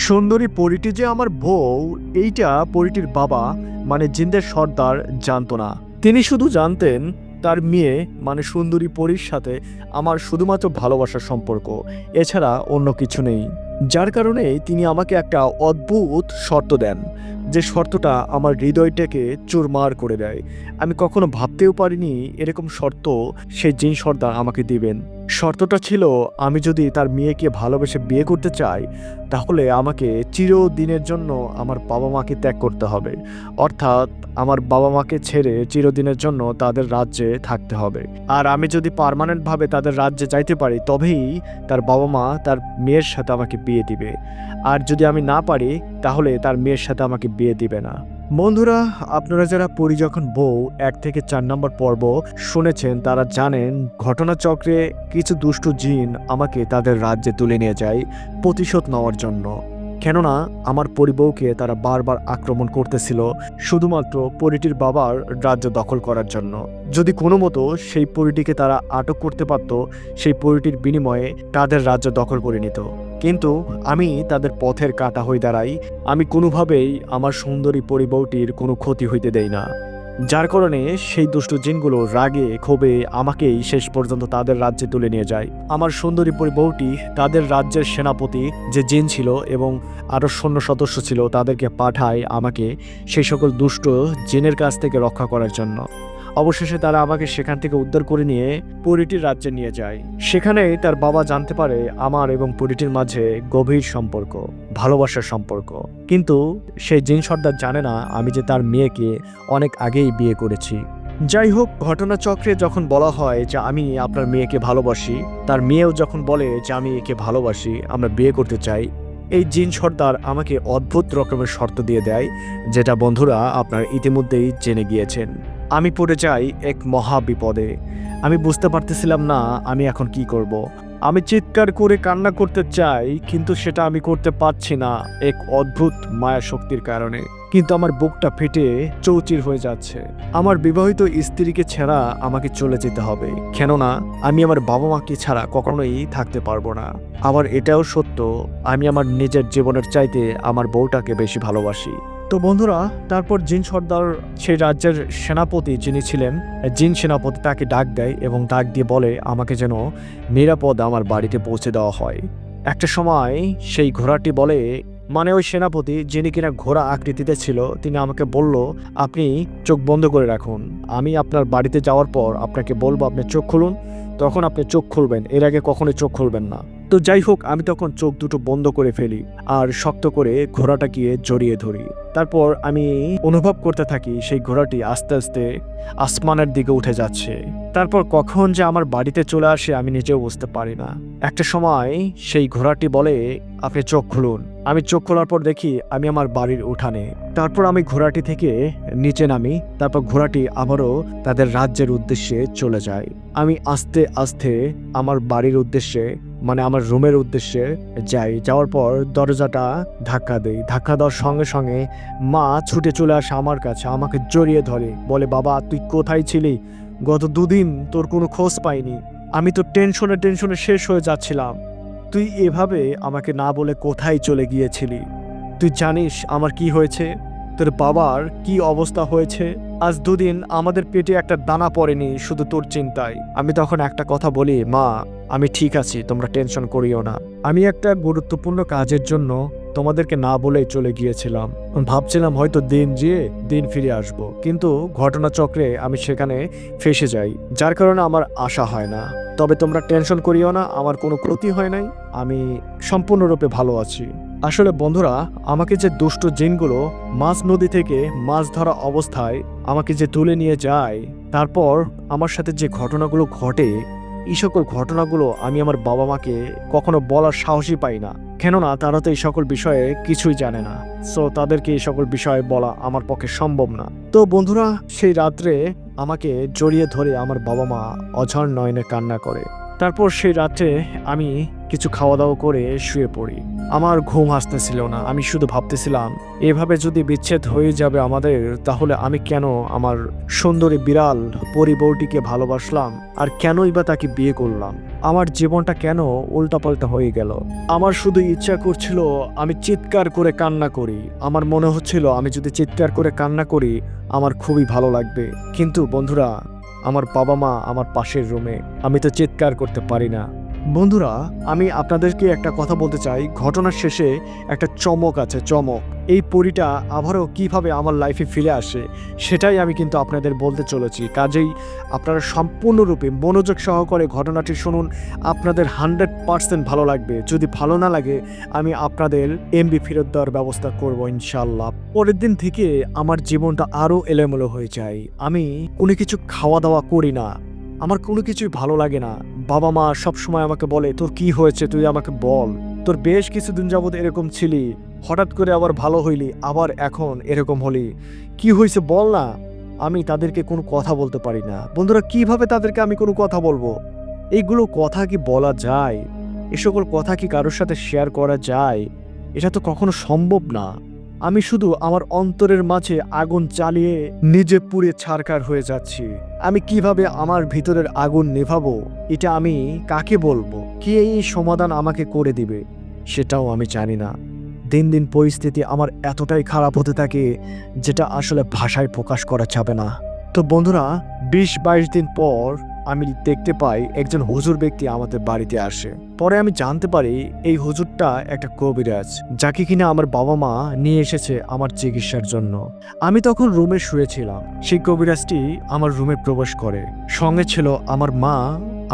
সুন্দরী পরীটি যে আমার বউ, এইটা পরীটির বাবা মানে জিন্দের সর্দার জানতো না। তিনি শুধু জানতেন তার মেয়ে মানে সুন্দরী পরীর সাথে আমার শুধুমাত্র ভালোবাসার সম্পর্ক, এছাড়া অন্য কিছু নেই। যার কারণে তিনি আমাকে একটা অদ্ভুত শর্ত দেন, যে শর্তটা আমার হৃদয়টাকে চুরমার করে দেয়। আমি কখনো ভাবতেও পারিনি এরকম শর্ত সেই জিন সর্দার আমাকে দিবেন। শর্তটা ছিল, আমি যদি তার মেয়েকে ভালোবেসে বিয়ে করতে চাই, তাহলে আমাকে চিরদিনের জন্য আমার বাবা মাকে ত্যাগ করতে হবে। অর্থাৎ আমার বাবা মাকে ছেড়ে চিরদিনের জন্য তাদের রাজ্যে থাকতে হবে। আর আমি যদি পার্মানেন্টভাবে তাদের রাজ্যে যাইতে পারি, তবেই তার বাবা মা তার মেয়ের সাথে আমাকে বিয়ে দিবে। আর যদি আমি না পারি, তাহলে তার মেয়ের সাথে আমাকে বিয়ে দিবে না। বন্ধুরা, আপনারা যারা পরী যখন বউ 1 থেকে 4 নম্বর পর্ব শুনেছেন, তারা জানেন ঘটনাচক্রে কিছু দুষ্টু জিন আমাকে তাদের রাজ্যে তুলে নিয়ে যায় প্রতিশোধ নেওয়ার জন্য। কেননা আমার পরিবউকে তারা বারবার আক্রমণ করতেছিল শুধুমাত্র পরীটির বাবার রাজ্য দখল করার জন্য। যদি কোনো মতো সেই পরীটিকে তারা আটক করতে পারত, সেই পরীটির বিনিময়ে তাদের রাজ্য দখল করে নিত। কিন্তু আমি তাদের পথের কাঁটা হয়ে দাঁড়াই। আমি কোনোভাবেই আমার সুন্দরী পরিবউটির কোনো ক্ষতি হইতে দেই না। যার কারণে সেই দুষ্টু জিনগুলো রাগে ক্ষোভে আমাকেই শেষ পর্যন্ত তাদের রাজ্যে তুলে নিয়ে যায়। আমার সুন্দরী পরিবউটি তাদের রাজ্যের সেনাপতি যে জিন ছিল এবং আরও সৈন্য সদস্য ছিল, তাদেরকে পাঠায় আমাকে সেই সকল দুষ্ট জিনের কাছ থেকে রক্ষা করার জন্য। অবশেষে তারা আমাকে সেখান থেকে উদ্ধার করে নিয়ে পরীটির রাজ্যে নিয়ে যায়। সেখানে তার বাবা জানতে পারে আমার এবং পরীটির মাঝে গভীর সম্পর্ক, ভালোবাসার সম্পর্ক। কিন্তু সেই জিন সর্দার জানে না আমি যে তার মেয়েকে অনেক আগেই বিয়ে করেছি। যাই হোক, ঘটনাচক্রে যখন বলা হয় যে আমি আপনার মেয়েকে ভালোবাসি, তার মেয়েও যখন বলে যে আমি একে ভালোবাসি, আমরা বিয়ে করতে চাই, এই জিন সর্দার আমাকে অদ্ভুত রকমের শর্ত দিয়ে দেয়, যেটা বন্ধুরা আপনারা ইতিমধ্যেই জেনে গিয়েছেন। আমি পড়ে যাই এক মহা বিপদে। আমি বুঝতে পারতেছিলাম না আমি এখন কি করব। আমি চিৎকার করে কান্না করতে চাই, কিন্তু সেটা আমি করতে পারছি না এক অদ্ভুত মায়া শক্তির কারণে। কিন্তু আমার বুকটা ফেটে চৌচির হয়ে যাচ্ছে। আমার বিবাহিত স্ত্রীকে ছাড়া আমাকে চলে যেতে হবে, কেননা আমি আমার বাবা মাকে ছাড়া কখনোই থাকতে পারবো না। আবার এটাও সত্য, আমি আমার নিজের জীবনের চাইতে আমার বউটাকে বেশি ভালোবাসি। তো বন্ধুরা, তারপর জিন সর্দার সেই রাজ্যের সেনাপতি যিনি ছিলেন, জিন সেনাপতি, তাকে ডাক দেয় এবং ডাক দিয়ে বলে আমাকে যেন নিরাপদ আমার বাড়িতে পৌঁছে দেওয়া হয়। একটা সময় সেই ঘোড়াটি বলে, মানে ওই সেনাপতি যিনি কিনা ঘোড়া আকৃতিতে ছিল, তিনি আমাকে বলল, আপনি চোখ বন্ধ করে রাখুন। আমি আপনার বাড়িতে যাওয়ার পর আপনাকে বলবো আপনি চোখ খুলুন, তখন আপনি চোখ খুলবেন, এর আগে কখনোই চোখ খুলবেন না। তো যাই হোক, আমি তখন চোখ দুটো বন্ধ করে ফেলি আর শক্ত করে ঘোড়াটাকে জড়িয়ে ধরি। তারপর আমি অনুভব করতে থাকি সেই ঘোড়াটি আস্তে আস্তে আসমানের দিকে উঠে যাচ্ছে। তারপর কখন যে আমার বাড়িতে চলে আসে আমি নিজেও বুঝতে পারি না। একটা সময় সেই ঘোড়াটি বলে, আপনি চোখ খুলুন। আমি চোখ খোলার পর দেখি আমি আমার বাড়ির উঠানে। তারপর আমি ঘোড়াটি থেকে নিচে নামি। তারপর ঘোড়াটি আবারও তাদের রাজ্যের উদ্দেশ্যে চলে যায়। আমি আস্তে আস্তে আমার বাড়ির উদ্দেশ্যে, মানে আমার রুমের উদ্দেশ্যে যাই। যাওয়ার পর দরজাটা ধাক্কা দেই। ধাক্কা দেওয়ার সঙ্গে সঙ্গে মা ছুটে চলে আসে আমার কাছে, আমাকে জড়িয়ে ধরে, বলে, বাবা তুই কোথায় ছিলি? গত 2 দিন তোর কোনো খোঁজ পাইনি। আমি তো টেনশনে শেষ হয়ে যাচ্ছিলাম। তুই এভাবে আমাকে না বলে কোথায় চলে গিয়েছিলি? তুই জানিস আমার কি হয়েছে, তোর বাবার কি অবস্থা হয়েছে? আজ 2 দিন আমাদের পেটে একটা দানা পড়েনি শুধু তোর চিন্তায়। আমি তখন একটা কথা বলি, মা আমি ঠিক আছি, তোমরা টেনশন করিও না। আমি একটা গুরুত্বপূর্ণ কাজের জন্য তোমাদেরকে না বলেই চলে গিয়েছিলাম। ভাবছিলাম হয়তো দিন যেয়ে দিন ফিরে আসব, কিন্তু ঘটনাচক্রে আমি সেখানে ফেসে যাই, যার কারণে আমার আশা হয় না। তবে তোমরা টেনশন করিও না, আমার কোনো ক্ষতি হয় নাই, আমি সম্পূর্ণরূপে ভালো আছি। আসলে বন্ধুরা, আমাকে যে দুষ্ট জিনগুলো মাছ নদী থেকে মাছ ধরা অবস্থায় আমাকে যে তুলে নিয়ে যায়, তারপর আমার সাথে যে ঘটনাগুলো ঘটে, এই সকল ঘটনাগুলো আমি আমার বাবা মাকে কখনো বলার সাহসই পাই না, কেননা তারা তো এই সকল বিষয়ে কিছুই জানে না। সো তাদেরকে এই সকল বিষয়ে বলা আমার পক্ষে সম্ভব না। তো বন্ধুরা, সেই রাত্রে আমাকে জড়িয়ে ধরে আমার বাবা মা অঝর নয়নে কান্না করে। তারপর সেই রাত্রে আমি কিছু খাওয়া দাওয়া করে শুয়ে পড়ি। আমার ঘুম আসতেছিল না। আমি শুধু ভাবতেছিলাম এভাবে যদি বিচ্ছেদ হয়ে যাবে আমাদের, তাহলে আমি কেন আমার সুন্দরী বিড়াল পরিবউটিকে ভালোবাসলাম, আর কেনই বা তাকে বিয়ে করলাম? আমার জীবনটা কেন উল্টাপাল্টা হয়ে গেল? আমার শুধু ইচ্ছা করছিল আমি চিৎকার করে কান্না করি। আমার মনে হচ্ছিল আমি যদি চিৎকার করে কান্না করি আমার খুবই ভালো লাগবে। কিন্তু বন্ধুরা, আমার বাবা মা আমার পাশের রুমে, আমি তো চিৎকার করতে পারি না। বন্ধুরা, আমি আপনাদেরকে একটা কথা বলতে চাই। ঘটনার শেষে একটা চমক আছে, চমক। এই পরীটা আবারও কিভাবে আমার লাইফে ফিরে আসে সেটাই আমি কিন্তু আপনাদের বলতে চলেছি। কাজেই আপনারা সম্পূর্ণরূপে মনোযোগ সহকারে ঘটনাটি শুনুন। আপনাদের 100% ভালো লাগবে। যদি ভালো না লাগে আমি আপনাদের এমবি ফেরত দেওয়ার ব্যবস্থা করব ইনশাল্লাহ। পরের দিন থেকে আমার জীবনটা আরও এলোমেলো হয়ে যায়। আমি কোনো কিছু খাওয়া দাওয়া করি না, আমার কোনো কিছুই ভালো লাগে না। বাবা মা সবসময় আমাকে বলে, তোর কি হয়েছে, তুই আমাকে বল। তোর বেশ কিছুদিন যাবত এরকম ছিলি, হঠাৎ করে আবার ভালো হইলি, আবার এখন এরকম হলি, কি হয়েছে বল না। আমি তাদেরকে কোনো কথা বলতে পারি না। বন্ধুরা, কিভাবে তাদেরকে আমি কোনো কথা বলবো? এইগুলো কথা কি বলা যায়? এ সকল কথা কি কারোর সাথে শেয়ার করা যায়? এটা তো কখনো সম্ভব না। আমি শুধু আমার অন্তরের মাঝে আগুন চালিয়ে নিজে পুড়ে ছারখার হয়ে যাচ্ছি। আমি কিভাবে আমার ভিতরের আগুন নেভাবো, এটা আমি কাকে বলবো? কে এই সমাধান আমাকে করে দিবে সেটাও আমি জানি না। দিন দিন পরিস্থিতি আমার এতটাই খারাপ হতে থাকে যেটা আসলে ভাষায় প্রকাশ করা যাবে না। তো বন্ধুরা, 20-22 দিন পর আমি দেখতে পাই একজন হুজুর ব্যক্তি আমাদের বাড়িতে আসে। পরে আমি জানতে পারি এই হুজুরটা একটা কবিরাজ, যাকে কিনা আমার বাবা মা নিয়ে এসেছে আমার চিকিৎসার জন্য। আমি তখন রুমে শুয়েছিলাম। সেই কবিরাজটি আমার রুমে প্রবেশ করে। সঙ্গে ছিল আমার মা,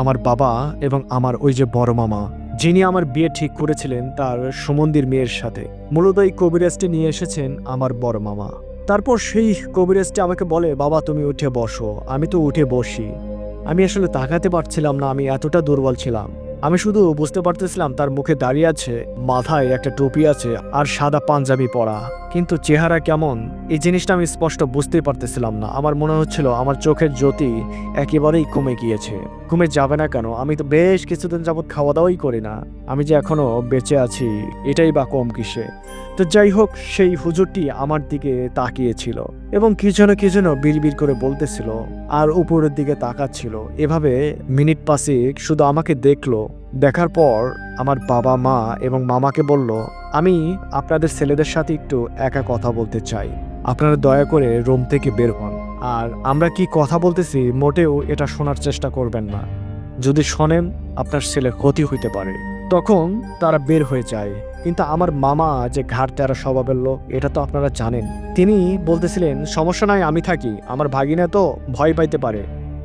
আমার বাবা এবং আমার ওই যে বড় মামা, যিনি আমার বিয়ে ঠিক করেছিলেন তার সুমন্দির মেয়ের সাথে। মূলত এই কবিরাজটি নিয়ে এসেছেন আমার বড় মামা। তারপর সেই কবিরাজটি আমাকে বলে, বাবা তুমি উঠে বসো। আমি তো উঠে বসি। আমি আসলে তাকাতে পারছিলাম না, আমি এতটা দুর্বল ছিলাম। আমি শুধু বুঝতে পারতেছিলাম তার মুখে দাঁড়িয়ে আছে, মাথায় একটা টুপি আছে আর সাদা পাঞ্জাবি পরা, কিন্তু চেহারা কেমন এই জিনিসটা আমি স্পষ্ট বুঝতেই পারতেছিলাম না। আমার মনে হচ্ছিল আমার চোখের জ্যোতি একেবারেই কমে গিয়েছে। কমে যাবে না কেন? আমি তো বেশ কিছুদিন যাবৎ খাওয়া দাওয়াই করি না। আমি যে এখনো বেঁচে আছি এটাই বা কম কিসে? তো যাই হোক, সেই হুজুরটি আমার দিকে তাকিয়েছিল এবং কি যেন বিড়বিড় করে বলতেছিল আর উপরের দিকে তাকাচ্ছিল। এভাবে মিনিট 5 শুধু আমাকে দেখলো। দেখার পর আমার বাবা মা এবং মামাকে বলল, আমি আপনাদের ছেলেদের সাথে একটু একা কথা বলতে চাই, আপনারা দয়া করে রুম থেকে বের হন। আর আমরা কি কথা বলতেছি মোটেও এটা শোনার চেষ্টা করবেন না। যদি শোনেন আপনার ছেলের ক্ষতি হইতে পারে। তখন তারা বের হয়ে যায়। কিন্তু আমার মামা যে ঘাড় তেরা স্বভাবের লোক, এটা তো আপনারা জানেন। তিনি বলতেছিলেন, সমস্যা নাই, আমি থাকি, আমার ভাগিনা তো ভয় পাইতে পারে,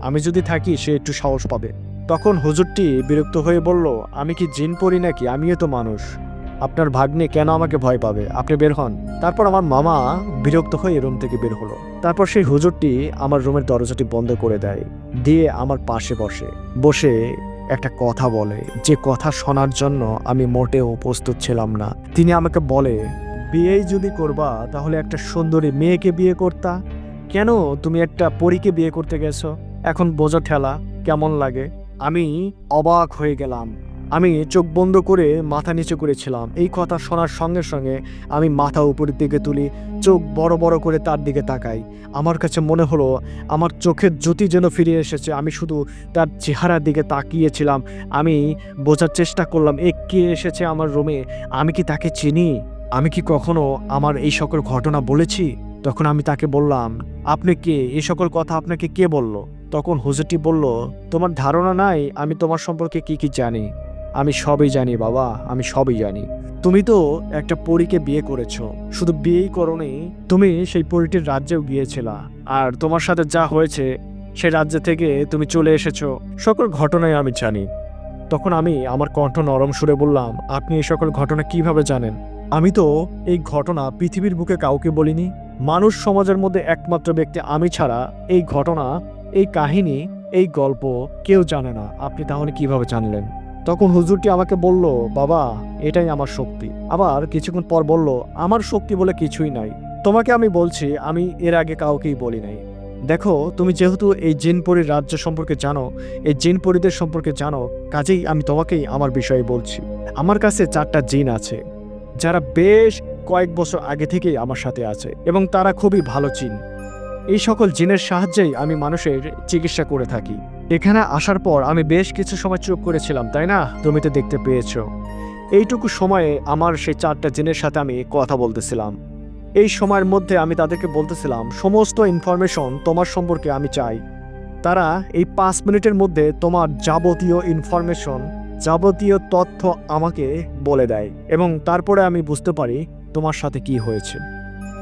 আমি যদি থাকি সে একটু সাহস পাবে। তখন হুজুরটি বিরক্ত হয়ে বলল, আমি কি জিন পড়ি নাকি? আমিও তো মানুষ, আপনার ভাগ্নে কেন আমাকে ভয় পাবে? আপনি বের হন। তারপর আমার মামা বিরক্ত হয়ে রুম থেকে বের হলো। তারপর সেই হুজুরটি আমার রুমের দরজাটি বন্ধ করে দেয়, দিয়ে আমার পাশে বসে একটা কথা বলে, যে কথা শোনার জন্য আমি মোটেও প্রস্তুত ছিলাম না। তিনি আমাকে বলে, বিয়েই যদি করবা তাহলে একটা সুন্দরী মেয়েকে বিয়ে করতা, কেন তুমি একটা পরীকে বিয়ে করতে গেছো? এখন বোঝো ঠেলা কেমন লাগে। আমি অবাক হয়ে গেলাম। আমি চোখ বন্ধ করে মাথা নিচু করেছিলাম। এই কথা শোনার সঙ্গে সঙ্গে আমি মাথা উপরের দিকে তুলি, চোখ বড় বড় করে তার দিকে তাকাই। আমার কাছে মনে হলো আমার চোখের জ্যোতি যেন ফিরে এসেছে। আমি শুধু তার চেহারার দিকে তাকিয়েছিলাম। আমি বোঝার চেষ্টা করলাম কে এসেছে আমার রুমে। আমি কি তাকে চিনি? আমি কি কখনো আমার এই সকল ঘটনা বলেছি? তখন আমি তাকে বললাম, আপনি কে? এই সকল কথা আপনাকে কে বলল? তখন হুজুরটি বলল, তোমার ধারণা নাই আমি তোমার সম্পর্কে কি কি জানি? আমি সবই জানি বাবা, আমি সবই জানি। তুমি তো একটা পরীকে বিয়ে করেছো। শুধু বিয়েই করোনি, তুমি সেই পরীটির রাজ্যেও গিয়েছিলা। আর তোমার সাথে যা হয়েছে সেই রাজ্য থেকে তুমি চলে এসেছো, সকল ঘটনাই আমি জানি। তখন আমি আমার কণ্ঠ নরম সুরে বললাম, আপনি এই সকল ঘটনা কিভাবে জানেন? আমি তো এই ঘটনা পৃথিবীর বুকে কাউকে বলিনি। মানুষ সমাজের মধ্যে একমাত্র ব্যক্তি আমি ছাড়া এই ঘটনা, এই কাহিনী, এই গল্প কেউ জানে না। আপনি তাহলে কিভাবে জানলেন? তখন হুজুরটি আমাকে বলল, বাবা এটাই আমার শক্তি। আবার কিছুক্ষণ পর বলল, আমার শক্তি বলে কিছুই নাই। তোমাকে আমি বলছি, আমি এর আগে কাউকেই বলি নাই। দেখো, তুমি যেহেতু এই জিনপরির রাজ্য সম্পর্কে জানো, এই জিনপরিদের সম্পর্কে জানো, কাজেই আমি তোমাকেই আমার বিষয়ে বলছি। আমার কাছে 4টা জিন আছে, যারা বেশ কয়েক বছর আগে থেকেই আমার সাথে আছে এবং তারা খুবই ভালো জিন। এই সকল জিনের সাহায্যেই আমি মানুষের চিকিৎসা করে থাকি। এখানে আসার পর আমি বেশ কিছু সময় চুপ করেছিলাম, তাই না? তুমি তো দেখতে পেয়েছো। এইটুকু সময়ে আমার সেই 4টা জিনের সাথে আমি কথা বলতেছিলাম। এই সময়ের মধ্যে আমি তাদেরকে বলতেছিলাম সমস্ত ইনফরমেশন তোমার সম্পর্কে আমি চাই। তারা এই 5 মিনিটের মধ্যে তোমার যাবতীয় ইনফরমেশন, যাবতীয় তথ্য আমাকে বলে দেয় এবং তারপরে আমি বুঝতে পারি তোমার সাথে কি হয়েছে।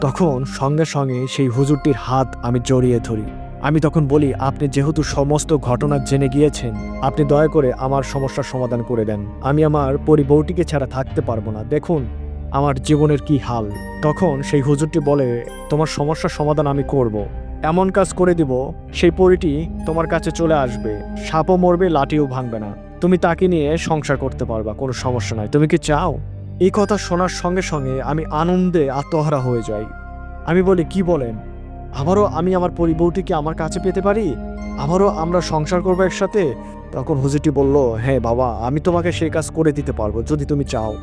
তখন সঙ্গে সঙ্গে সেই হুজুরটির হাত আমি জড়িয়ে ধরি। আমি তখন বলি, আপনি যেহেতু সমস্ত ঘটনা জেনে গিয়েছেন, আপনি দয়া করে আমার সমস্যার সমাধান করে দেন। আমি আমার পরিবউটিকে ছাড়া থাকতে পারবো না। দেখুন আমার জীবনের কি হাল। তখন সেই হুজুরটি বলে, তোমার সমস্যার সমাধান আমি করব। এমন কাজ করে দিব, সেই পরিটি তোমার কাছে চলে আসবে, সাপও মরবে, লাঠিও ভাঙবে না, তুমি তাকে নিয়ে সংসার করতে পারবা, কোনো সমস্যা নাই। তুমি কি চাও? এই কথা শোনার সঙ্গে সঙ্গে আমি আনন্দে আত্মহারা হয়ে যাই। আমি বলি, কি বলেন? আবারও আমি আমার পরিবউটিকে আমার কাছে পেতে পারি? আবারও আমরা সংসার করবো একসাথে? তখন হুজুরটি বলল, হ্যাঁ বাবা, আমি তোমাকে সেই কাজ করে দিতে পারবো যদি তুমি চাও।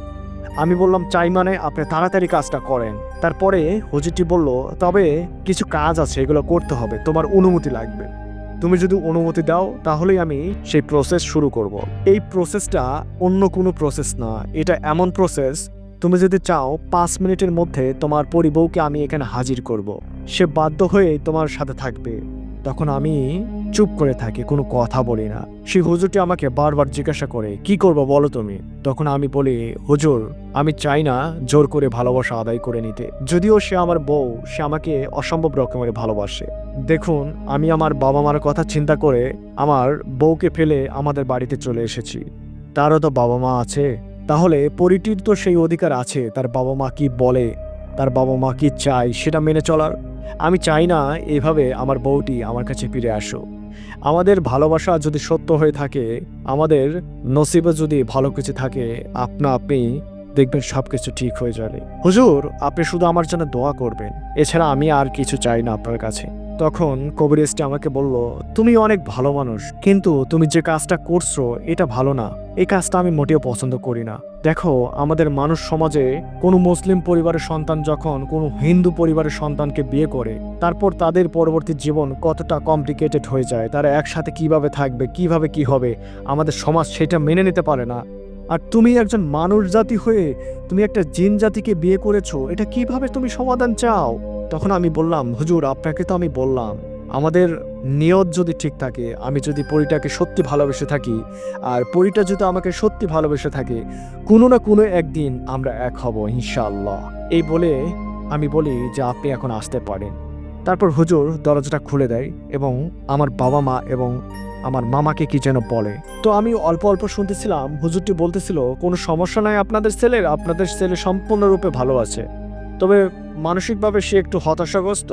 আমি বললাম, চাই মানে আপনি তাড়াতাড়ি কাজটা করেন। তারপরে হুজুরটি বলল, তবে কিছু কাজ আছে, এগুলো করতে হবে, তোমার অনুমতি লাগবে। তুমি যদি অনুমতি দাও তাহলেই আমি সেই প্রসেস শুরু করব। এই প্রসেসটা অন্য কোনো প্রসেস না, এটা এমন প্রসেস, তুমি যদি চাও 5 মিনিটের মধ্যে তোমার পরিবউকে আমি এখানে হাজির করব। সে বাধ্য হয়ে তোমার সাথে থাকবে। তখন আমি চুপ করে থাকি, কোনো কথা বলি না। সেই হুজুরটি আমাকে বারবার জিজ্ঞাসা করে, কি করব বলো তুমি? তখন আমি বলি, হুজুর, আমি চাই না জোর করে ভালোবাসা আদায় করে নিতে। যদিও সে আমার বউ, সে আমাকে অসম্ভব রকমের ভালোবাসে। দেখুন, আমি আমার বাবা মার কথা চিন্তা করে আমার বউকে ফেলে আমাদের বাড়িতে চলে এসেছি। তারও তো বাবা মা আছে। তাহলে পরিটির তো সেই অধিকার আছে তার বাবা মা কি বলে, তার বাবা মা কি চায় সেটা মেনে চলার। আমি চাই না এভাবে আমার বউটি আমার কাছে ফিরে আসুক। আমাদের ভালোবাসা যদি সত্য হয়ে থাকে, আমাদের নসিবে যদি ভালো কিছু থাকে, আপনি দেখবেন সবকিছু ঠিক হয়ে যাবে। হুজুর, আপনি শুধু আমার জন্য দোয়া করবেন, এছাড়া আমি আর কিছু চাই না আপনার কাছে। তখন কবিরাজটি আমাকে বলল, তুমি অনেক ভালো মানুষ, কিন্তু তুমি যে কাজটা করছো এটা ভালো না। এই কাজটা আমি মোটেও পছন্দ করি না। দেখো, আমাদের মানুষ সমাজে কোনো মুসলিম পরিবারের সন্তান যখন কোনো হিন্দু পরিবারের সন্তানকে বিয়ে করে, তারপর তাদের পরবর্তী জীবন কতটা কমপ্লিকেটেড হয়ে যায়, তারা একসাথে কিভাবে থাকবে, কিভাবে কি হবে, আমাদের সমাজ সেটা মেনে নিতে পারে না। আর তুমি একজন মানুষ জাতি হয়ে তুমি একটা জিন জাতিকে বিয়ে করেছো, এটা কিভাবে তুমি সমাধান চাও? তখন আমি বললাম, হুজুর, আপনাকে তো আমি বললাম, আমাদের নিয়ত যদি ঠিক থাকে, আমি যদি পরিটাকে সত্যি ভালোবেসে থাকি, আর পরিটা যদি আমাকে সত্যি ভালোবেসে থাকে, কোনো না কোনো একদিন আমরা এক হব ইনশাআল্লাহ। এই বলে আমি বলি যে আপনি এখন আসতে পারেন। তারপর হুজুর দরজাটা খুলে দেয় এবং আমার বাবা মা এবং আমার মামাকে কি যেন বলে। তো আমি অল্প অল্প শুনতেছিলাম। হুজুরটি বলতেছিল, কোনো সমস্যা নাই আপনাদের ছেলে সম্পূর্ণরূপে ভালো আছে, তবে মানসিকভাবে সে একটু হতাশাগ্রস্ত,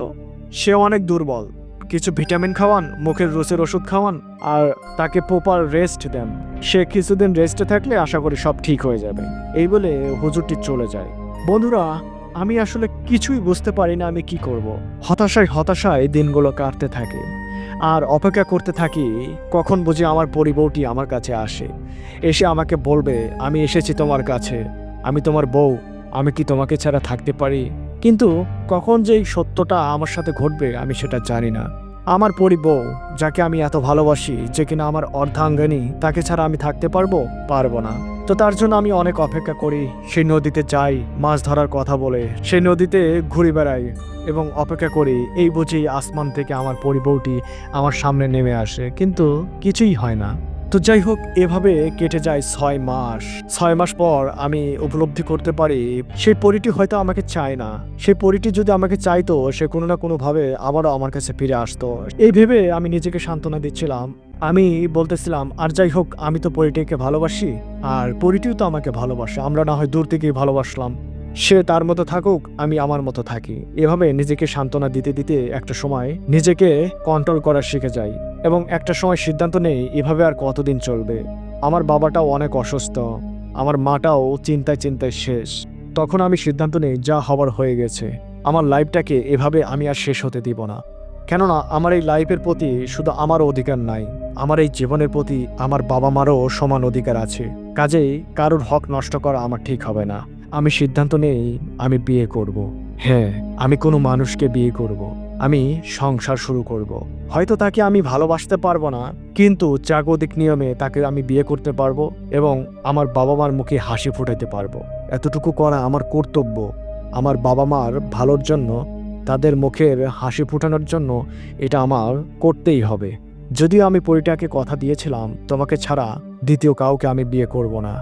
সে অনেক দুর্বল। কিছু ভিটামিন খাওয়ান, মুখের রোচের ওষুধ খাওয়ান, আর তাকে প্রপার রেস্ট দেন। সে কিছুদিন রেস্টে থাকলে আশা করি সব ঠিক হয়ে যাবে। এই বলে হুজুরটি চলে যায়। বন্ধুরা, আমি আসলে কিছুই বুঝতে পারি না আমি কি করব। হতাশায় দিনগুলো কাটতে থাকে আর অপেক্ষা করতে থাকি কখন বুঝি আমার পরিবউটি আমার কাছে আসে, এসে আমাকে বলবে, আমি এসেছি তোমার কাছে, আমি তোমার বউ, আমি কি তোমাকে ছাড়া থাকতে পারি? কিন্তু কখন যে এই সত্যটা আমার সাথে ঘটবে আমি সেটা জানি না। আমার পরিবউ, যাকে আমি এত ভালোবাসি, যে কিনা আমার অর্ধাঙ্গিনী, তাকে ছাড়া আমি থাকতে পারবো না। তো তার জন্য আমি অনেক অপেক্ষা করি। সেই নদীতে যাই, মাছ ধরার কথা বলে সেই নদীতে ঘুরে বেড়াই এবং অপেক্ষা করি, এই বুঝি আসমান থেকে আমার পরিবউটি আমার সামনে নেমে আসে, কিন্তু কিছুই হয় না। তো যাই হোক, এভাবে কেটে যায় 6 মাস। 6 মাস পর আমি উপলব্ধি করতে পারি সেই পরিটি হয়তো আমাকে চায় না। সেই পরিটি যদি আমাকে চাইতো, সে কোনো না কোনোভাবে আবারও আমার কাছে ফিরে আসতো। এই ভেবে আমি নিজেকে সান্ত্বনা দিচ্ছিলাম। আমি বলতেছিলাম, আর যাই হোক, আমি তো পরিটিকে ভালোবাসি, আর পরিটিও তো আমাকে ভালোবাসে, আমরা না হয় দূর থেকেই ভালোবাসলাম। সে তার মতো থাকুক, আমি আমার মতো থাকি। এভাবে নিজেকে সান্ত্বনা দিতে দিতে একটা সময় নিজেকে কন্ট্রোল করা শিখে যাই এবং একটা সময় সিদ্ধান্ত নেই এভাবে আর কতদিন চলবে। আমার বাবাটাও অনেক অসুস্থ, আমার মাটাও চিন্তায় শেষ। তখন আমি সিদ্ধান্ত নেই, যা হবার হয়ে গেছে, আমার লাইফটাকে এভাবে আমি আর শেষ হতে দিব না। কেননা আমার এই লাইফের প্রতি শুধু আমারও অধিকার নাই, আমার এই জীবনের প্রতি আমার বাবা মারও সমান অধিকার আছে। কাজেই কারোর হক নষ্ট করা আমার ঠিক হবে না। আমি সিদ্ধান্ত নেই আমি বিয়ে করব। হ্যাঁ, আমি কোনো মানুষকে বিয়ে করব। আমি সংসার শুরু করব। হয়তো তাকে আমি ভালোবাসতে পারবো না, কিন্তু জাগতিক নিয়মে তাকে আমি বিয়ে করতে পারবো এবং আমার বাবা মার মুখে হাসি ফোটাতে পারবো। এতটুকু করা আমার কর্তব্য। আমার বাবা মার ভালোর জন্য, তাদের মুখের হাসি ফোটানোর জন্য এটা আমার করতেই হবে। যদিও আমি পরিটাকে কথা দিয়েছিলাম তোমাকে ছাড়া দ্বিতীয় কাউকে আমি বিয়ে করব না,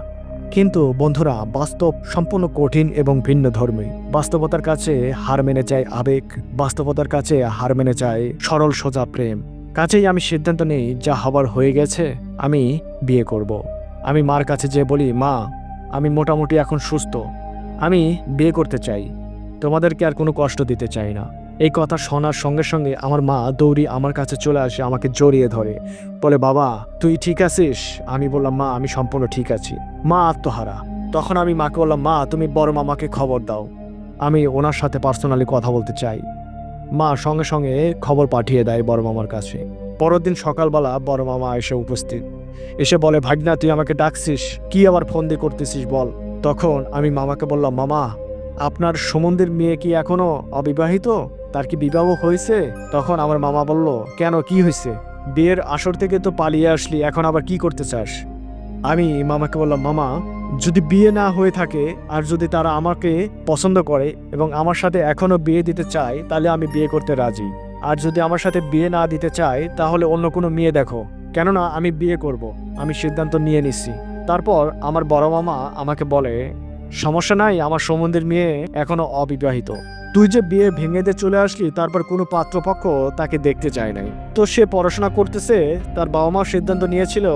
কিন্তু বন্ধুরা, বাস্তব সম্পূর্ণ কঠিন এবং ভিন্ন ধর্মী। বাস্তবতার কাছে হার মেনে যায় আবেগ, বাস্তবতার কাছে হার মেনে যায় সরল সোজা প্রেম। কাছেই আমি সিদ্ধান্ত নেই যা হবার হয়ে গেছে, আমি বিয়ে করব। আমি মার কাছে যেয়ে বলি, মা, আমি মোটামুটি এখন সুস্থ, আমি বিয়ে করতে চাই, তোমাদেরকে আর কোনো কষ্ট দিতে চাই না। এই কথা শোনার সঙ্গে সঙ্গে আমার মা দৌড়ি আমার কাছে চলে আসে, আমাকে জড়িয়ে ধরে, বলে, বাবা তুই ঠিক আছিস? আমি বললাম, মা আমি সম্পূর্ণ ঠিক আছি। মা আত্মহারা। তখন আমি মাকে বললাম, মা তুমি বড় মামাকে খবর দাও, আমি ওনার সাথে পার্সোনালি কথা বলতে চাই। মা সঙ্গে সঙ্গে খবর পাঠিয়ে দেয় বড় মামার কাছে। পরের দিন সকালবেলা বড় মামা এসে উপস্থিত, এসে বলে, ভাগনা তুই আমাকে ডাকছিস, কি আবার ফোন দিয়ে করতেছিস বল। তখন আমি মামাকে বললাম, মামা আপনার সুমনদের মেয়ে কি এখনো অবিবাহিত? তার কি বিবাহ হয়েছে? তখন আমার মামা বলল, কেন, কি হয়েছে? বিয়ের আসর থেকে তো পালিয়ে আসলি, এখন আবার কি করতে চাস? আমি মামাকে বললাম, মামা যদি বিয়ে না হয়ে থাকে আর যদি তারা আমাকে পছন্দ করে এবং আমার সাথে এখনো বিয়ে দিতে চায়, তাহলে আমি বিয়ে করতে রাজি। আর যদি আমার সাথে বিয়ে না দিতে চায় তাহলে অন্য কোনো মেয়ে দেখো, কেননা আমি বিয়ে করব। আমি সিদ্ধান্ত নিয়ে নিচ্ছি। তারপর আমার বড় মামা আমাকে বলে, সমস্যা নাই, আমার সম্বন্ধের মেয়ে এখনো অবিবাহিত, তুই যে বিয়ে ভেঙে দিয়ে চলে আসলি তারপর কোনো পাত্রপক্ষ তাকে দেখতে চায় নাই, তো সে পড়াশোনা করতেছে, তার বাবা মা সিদ্ধান্ত নিয়েছিল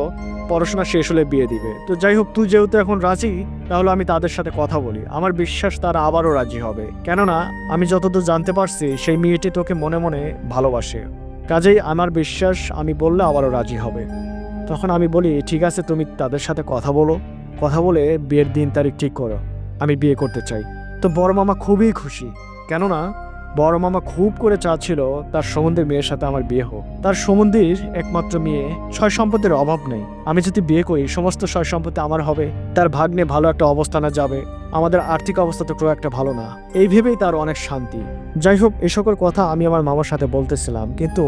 পড়াশোনা শেষ হলে বিয়ে দিবে। তো যাই হোক, তুই যেহেতু এখন রাজি, তাহলে আমি তাদের সাথে কথা বলি, আমার বিশ্বাস তারা আবারও রাজি হবে, কেননা আমি যতদূর জানতে পারছি সেই মেয়েটি তোকে মনে মনে ভালোবাসে। কাজেই আমার বিশ্বাস আমি বললে আবারও রাজি হবে। তখন আমি বলি, ঠিক আছে, তুমি তাদের সাথে কথা বলো, কথা বলে বিয়ের দিন তারিখ ঠিক করো, আমি বিয়ে করতে চাই। তো বড় মামা খুবই খুশি, কেননা বড় মামা খুব করে চাচ্ছিল তার সম্বন্ধের মেয়ের সাথে আমার বিয়ে হোক। তার সম্বন্ধীর একমাত্র মেয়ে, সয় সম্পত্তির অভাব নেই, আমি যদি বিয়ে করি সমস্ত সয় সম্পত্তি আমার হবে, তার ভাগ্নে ভালো একটা অবস্থানে যাবে, আমাদের আর্থিক অবস্থা তো খুব একটা ভালো না, এই ভেবেই তার অনেক শান্তি। যাই হোক, এই সকল কথা আমি আমার মামার সাথে বলতেছিলাম, কিন্তু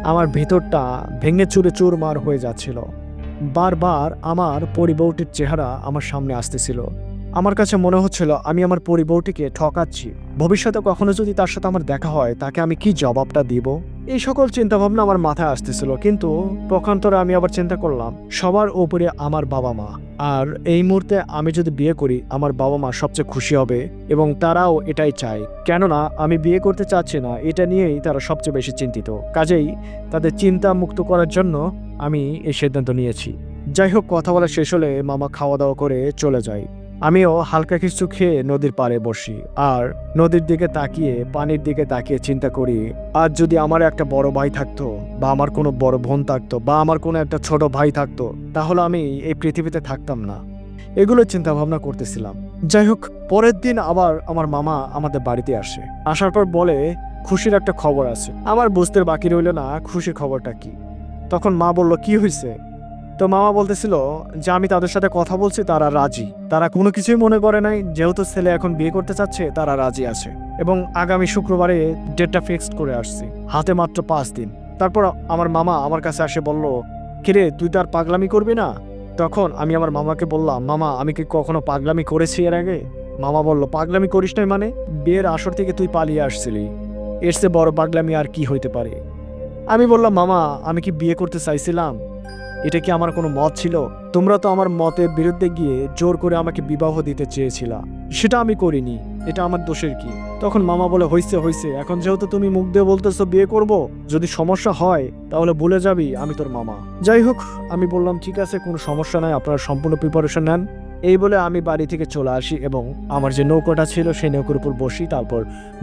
আমার ভিতরটা ভেঙে চুরে চুরমার হয়ে যাচ্ছিল। বারবার আমার পরিবউটির চেহারা আমার সামনে আসতেছিল। আমার কাছে মনে হচ্ছিল আমি আমার পরিবউটিকে ঠকাচ্ছি। ভবিষ্যতে কখনো যদি তার সাথে আমার দেখা হয়, তাকে আমি কি জবাবটা দিব? এই সকল চিন্তাভাবনা আমার মাথায় আসতেছিল, কিন্তু পক্ষান্তরে আমি আবার চিন্তা করলাম সবার উপরে আমার বাবা মা, আর এই মুহূর্তে আমি যদি বিয়ে করি আমার বাবা মা সবচেয়ে খুশি হবে এবং তারাও এটাই চায়, কেননা আমি বিয়ে করতে চাচ্ছি না, এটা নিয়েই তারা সবচেয়ে বেশি চিন্তিত। কাজেই তাদের চিন্তা মুক্ত করার জন্য আমি এই সিদ্ধান্ত নিয়েছি। যাই হোক, কথা বলা শেষ হলে মামা খাওয়া দাওয়া করে চলে যায়। আমিও হালকা কিছু খেয়ে নদীর পাড়ে বসি আর নদীর দিকে তাকিয়ে, পানির দিকে তাকিয়ে চিন্তা করি, আর যদি আমার একটা বড় ভাই থাকতো, বা আমার কোনো বড় বোন থাকতো, বা আমার কোনো একটা ছোট ভাই থাকতো, তাহলে আমি এই পৃথিবীতে থাকতাম না। এগুলো চিন্তা ভাবনা করতেছিলাম। যাই হোক, পরের দিন আবার আমার মামা আমাদের বাড়িতে আসে। আসার পর বলে, খুশির একটা খবর আছে। আমার বুঝতে বাকি রইল না খুশির খবরটা কি। তখন মা বলল, কি হয়েছে? তো মামা বলতেছিল যে আমি তাদের সাথে কথা বলছি, তারা রাজি, তারা কোনো কিছুই মনে করে নাই, যেহেতু ছেলে এখন বিয়ে করতে চাচ্ছে তারা রাজি আছে, এবং আগামী শুক্রবারে ডেটটা ফিক্সড করে আসছি, হাতে মাত্র 5 দিন। তারপর আমার মামা আমার কাছে আসে বলল, কিরে তুই তো আর পাগলামি করবি না? তখন আমি আমার মামাকে বললাম, মামা আমি কি কখনো পাগলামি করেছি এর আগে? মামা বলল, পাগলামি করিস নাই মানে? বিয়ের আসর থেকে তুই পালিয়ে আসছিলি, এর চেয়ে বড় পাগলামি আর কি হইতে পারে? আমি বললাম, মামা আমি কি বিয়ে করতে চাইছিলাম? এটা কি আমার কোনো মত ছিল? তোমরা তো আমার মতের বিরুদ্ধে গিয়ে জোর করে আমাকে বিবাহ দিতে চেয়েছিলা, সেটা আমি করিনি, এটা আমার দোষের কি? তখন মামা বলে, হইছে হইছে, এখন যেহেতু তুমি মুখ দিয়ে বলতেছো বিয়ে করব, যদি সমস্যা হয় তাহলে ভুলে যাবি আমি তোর মামা। যাই হোক, আমি বললাম ঠিক আছে, কোনো সমস্যা নাই, আপনারা সম্পূর্ণ প্রিপারেশন নেন। এই বলে আমি বাড়ি থেকে চলে আসি এবং আমার যে নৌকাটা ছিল সেই নৌকার উপর বসি, তারপর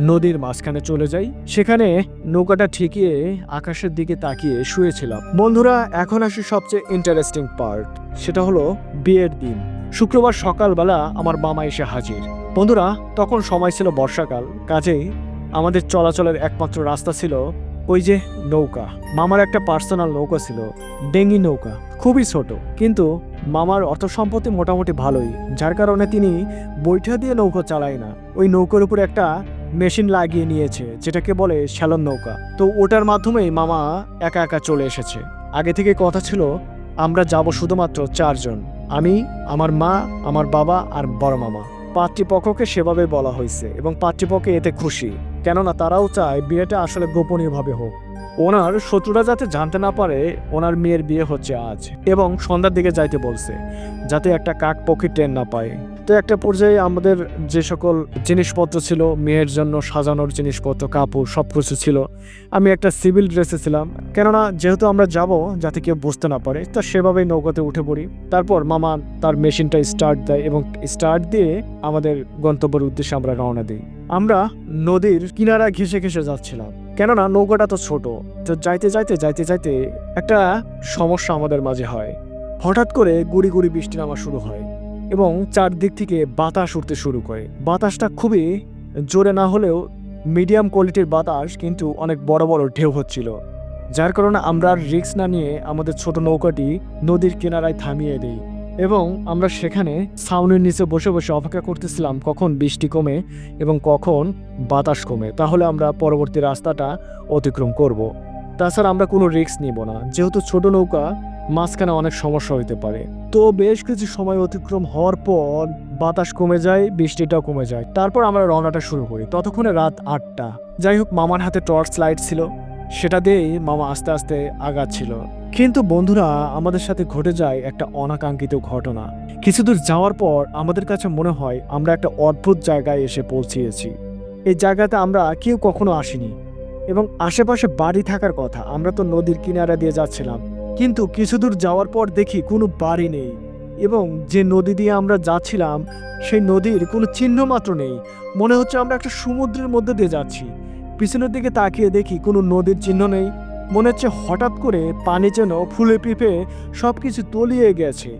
নদীর মাঝখানে চলে যাই। সেখানে নৌকাটা ঠেকিয়ে আকাশের দিকে তাকিয়ে শুয়েছিলাম। বন্ধুরা, এখন আসি সবচেয়ে ইন্টারেস্টিং পার্ট, সেটা হলো বিয়ের দিন। শুক্রবার সকালবেলা আমার মামা এসে হাজির। বন্ধুরা, তখন সময় ছিল বর্ষাকাল, কাজেই আমাদের চলাচলের একমাত্র রাস্তা ছিল ওই যে নৌকা, মামার একটা পার্সোনাল নৌকা ছিল, ডেঙ্গি নৌকা, খুবই ছোট, কিন্তু মামার অর্থ সম্পত্তি মোটামুটি ভালোই, যার কারণে তিনি বৈঠা দিয়ে নৌকা চালায় না, ওই নৌকার উপরে একটা মেশিন লাগিয়ে নিয়েছে যেটাকে বলে শ্যালন নৌকা। তো ওটার মাধ্যমেই মামা একা একা চলে এসেছে। আগে থেকে কথা ছিল আমরা যাব শুধুমাত্র 4 জন, আমি, আমার মা, আমার বাবা আর বড় মামা। পাত্রীপক্ষকে সেভাবে বলা হয়েছে এবং পাত্রীপক্ষ এতে খুশি, কেননা তারাও চায় বিয়েটা আসলে গোপনীয়ভাবে হোক। ওনার শত্রুরা যাতে জানতে না পারে ওনার মেয়ের বিয়ে হচ্ছে আজ, এবং সন্ধ্যার দিকে যাইতে বলছে যাতে একটা কাক পক্ষী টেন না পায়। তো একটা পর্যায়ে আমাদের যে সকল জিনিসপত্র ছিল, মেয়ের জন্য সাজানোর জিনিসপত্র, কাপড়, সব কিছু ছিল। আমি একটা সিভিল ড্রেসে ছিলাম, কেননা যেহেতু আমরা যাব যাতে কেউ বুঝতে না পারে, তা সেভাবেই নৌকাতে উঠে পড়ি। তারপর মামা তার মেশিনটা স্টার্ট দেয় এবং স্টার্ট দিয়ে আমাদের গন্তব্যের উদ্দেশ্যে আমরা রওনা দিই। আমরা নদীর কিনারা ঘেঁষে ঘেঁষে যাচ্ছিলাম, কেননা নৌকাটা তো ছোট। তো যাইতে যাইতে যাইতে যাইতে একটা সমস্যা আমাদের মাঝে হয়। হঠাৎ করে গুড়ি গুড়ি বৃষ্টি নামা শুরু হয় এবং চারদিক থেকে বাতাস উঠতে শুরু করে। বাতাসটা খুবই জোরে না হলেও মিডিয়াম কোয়ালিটির বাতাস, কিন্তু অনেক বড় বড় ঢেউ হচ্ছিল, যার কারণে আমরা রিস্ক না নিয়ে আমাদের ছোট নৌকাটি নদীর কিনারায় থামিয়ে দিই এবং আমরা সেখানে ছাউনির নিচে বসে বসে অপেক্ষা করতেছিলাম কখন বৃষ্টি কমে এবং কখন বাতাস কমে, তাহলে আমরা পরবর্তী রাস্তাটা অতিক্রম করব। তাছাড়া আমরা কোনো রিস্ক নিব না, যেহেতু ছোট নৌকা, মাঝখানে অনেক সমস্যা হইতে পারে। তো বেশ কিছু সময় অতিক্রম হওয়ার পর বাতাস কমে যায়, বৃষ্টিটাও কমে যায়। তারপর আমরা রওনাটা শুরু করি। ততক্ষণে রাত 8টা। যাই হোক, মামার হাতে টর্চ লাইট ছিল, সেটা দিয়েই মামা আস্তে আস্তে আগাচ্ছিল। কিন্তু বন্ধুরা, আমাদের সাথে ঘটে যায় একটা অনাকাঙ্ক্ষিত ঘটনা। কিছুদূর যাওয়ার পর আমাদের কাছে মনে হয় আমরা একটা অদ্ভুত জায়গায় এসে পৌঁছিয়েছি। এই জায়গাতে আমরা কেউ কখনো আসিনি এবং আশেপাশে বাড়ি থাকার কথা। আমরা তো নদীর কিনারা দিয়ে যাচ্ছিলাম, কিন্তু কিছুদূর যাওয়ার পর দেখি কোনো বাড়ি নেই এবং যে নদী দিয়ে আমরা যাচ্ছিলাম সেই নদীর কোনো চিহ্ন মাত্র নেই। মনে হচ্ছে আমরা একটা সমুদ্রের মধ্যে দিয়ে যাচ্ছি। পিছনের দিকে তাকিয়ে দেখি কোনো নদীর চিহ্ন নেই। মনে হচ্ছে হঠাৎ করে পানি যেন ফুলে পিপে সব কিছু তলিয়ে গেছে।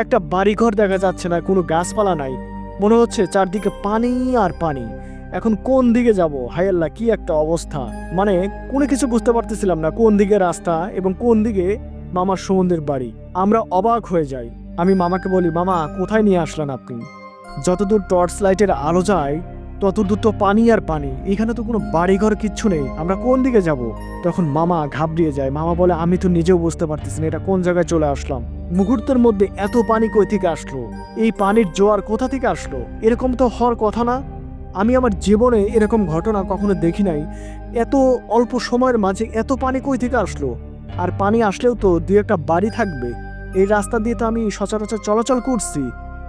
একটা বাড়িঘর দেখা যাচ্ছে না, কোনো গাছপালা নাই, মনে হচ্ছে চারদিকে পানি আর পানি। এখন কোন দিকে যাব? হায় আল্লাহ, কি একটা অবস্থা! মানে কোনো কিছু বুঝতে পারতেছিলাম না, কোন দিকে রাস্তা এবং কোন দিকে মামার সমুদ্রের বাড়ি। আমরা অবাক হয়ে যাই। আমি মামাকে বলি, মামা কোথায় নিয়ে আসলেন আপনি? যতদূর টর্চ লাইটের আলো যায় ততদূর তো পানি আর পানি, এখানে তো কোনো বাড়িঘর কিচ্ছু নেই, আমরা কোন দিকে যাব? তখন মামা ঘাবড়িয়ে যায়। মামা বলে, আমি তো নিজেও বুঝতে পারতেছি না এটা কোন জায়গায় চলে আসলাম। মুহূর্তের মধ্যে এত পানি কই থেকে আসলো? এই পানির জোয়ার কোথা থেকে আসলো? এরকম তো হওয়ার কথা না। আমি আমার জীবনে এরকম ঘটনা কখনো দেখি নাই। এত অল্প সময়ের মাঝে এত পানি কই থেকে আসলো? আর পানি আসলেও তো দুই একটা বাড়ি থাকবে। এই রাস্তা দিয়ে তো আমি সচরাচর চলাচল করছি,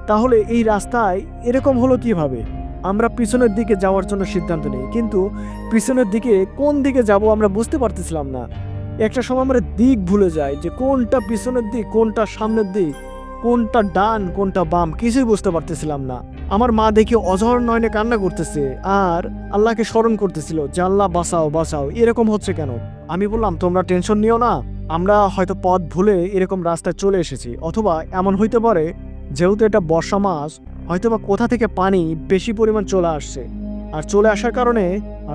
তাহলে এই রাস্তায় এরকম হলো কিভাবে? আমরা পিছনের দিকে যাওয়ার জন্য সিদ্ধান্ত নিই, কিন্তু পিছনের দিকে কোন দিকে যাব আমরা বুঝতে পারতেছিলাম না। একটা সময় আমরা দিক ভুলে যাই যে কোনটা পিছনের দিক, কোনটা সামনের দিক, কোনটা ডান, কোনটা বাম, কিছুই বুঝতে পারতেছিলাম না। আমার মা দেখি অঝর নয়নে কান্না করতেছে আর আল্লাহকে স্মরণ করতেছিল যে আল্লাহ বাঁচাও বাঁচাও, এরকম হচ্ছে কেন? আমি বললাম, তোমরা টেনশন নিও না, আমরা হয়তো পথ ভুলে এরকম রাস্তায় চলে এসেছি, অথবা এমন হইতে পারে যেহেতু এটা বর্ষা মাস, হয়তোবা কোথা থেকে পানি বেশি পরিমাণ চলে আসছে, আর চলে আসার কারণে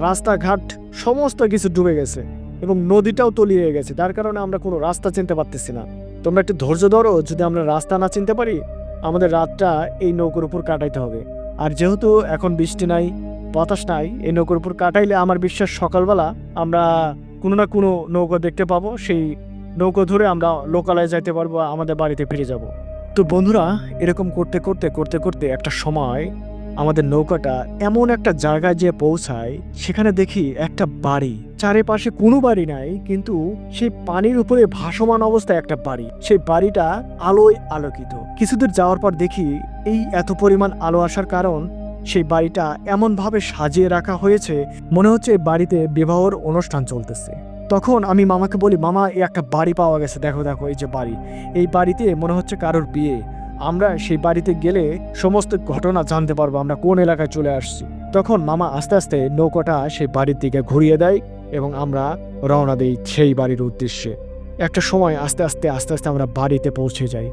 রাস্তাঘাট সমস্ত কিছু ডুবে গেছে এবং নদীটাও তলিয়ে গেছে, যার কারণে আমরা কোনো রাস্তা চিনতে পারতেছি না। তোমরা একটু ধৈর্য ধরো, যদি আমরা রাস্তা না চিনতে পারি আমাদের রাতটা এই নৌকার উপর কাটাইতে হবে। আর যেহেতু এখন বৃষ্টি নাই, বাতাস নাই, এই নৌকার উপর কাটাইলে আমার বিশ্বাস সকালবেলা আমরা কোনো না কোনো নৌকা দেখতে পাবো, সেই নৌকা ধরে আমরা লোকালয়ে যাইতে পারবো, আমাদের বাড়িতে ফিরে যাব। তো বন্ধুরা, এরকম করতে করতে করতে করতে একটা সময় আমাদের নৌকাটা এমন একটা জায়গায় যেয়ে পৌঁছায়, সেখানে দেখি একটা বাড়ি। চারিপাশে কোনো বাড়ি নাই, কিন্তু সেই পানির উপরে ভাসমান অবস্থায় একটা বাড়ি। সেই বাড়িটা আলোয় আলোকিত। কিছুদূর যাওয়ার পর দেখি এই এত পরিমাণ আলো আসার কারণ সেই বাড়িটা এমন ভাবে সাজিয়ে রাখা হয়েছে, মনে হচ্ছে এই বাড়িতে বিবাহর অনুষ্ঠান চলতেছে। তখন আমি মামাকে বলি, মামা এই একটা বাড়ি পাওয়া গেছে, দেখো দেখো এই যে বাড়ি, এই বাড়িতে মনে হচ্ছে কারোর বিয়ে। আমরা সেই বাড়িতে গেলে সমস্ত ঘটনা জানতে পারবো আমরা কোন এলাকায় চলে আসছি। তখন মামা আস্তে আস্তে নৌকাটা সেই বাড়ির দিকে ঘুরিয়ে দেয় এবং আমরা রওনা দিই সেই বাড়ির উদ্দেশ্যে। একটা সময় আস্তে আস্তে আস্তে আস্তে আমরা বাড়িতে পৌঁছে যাই।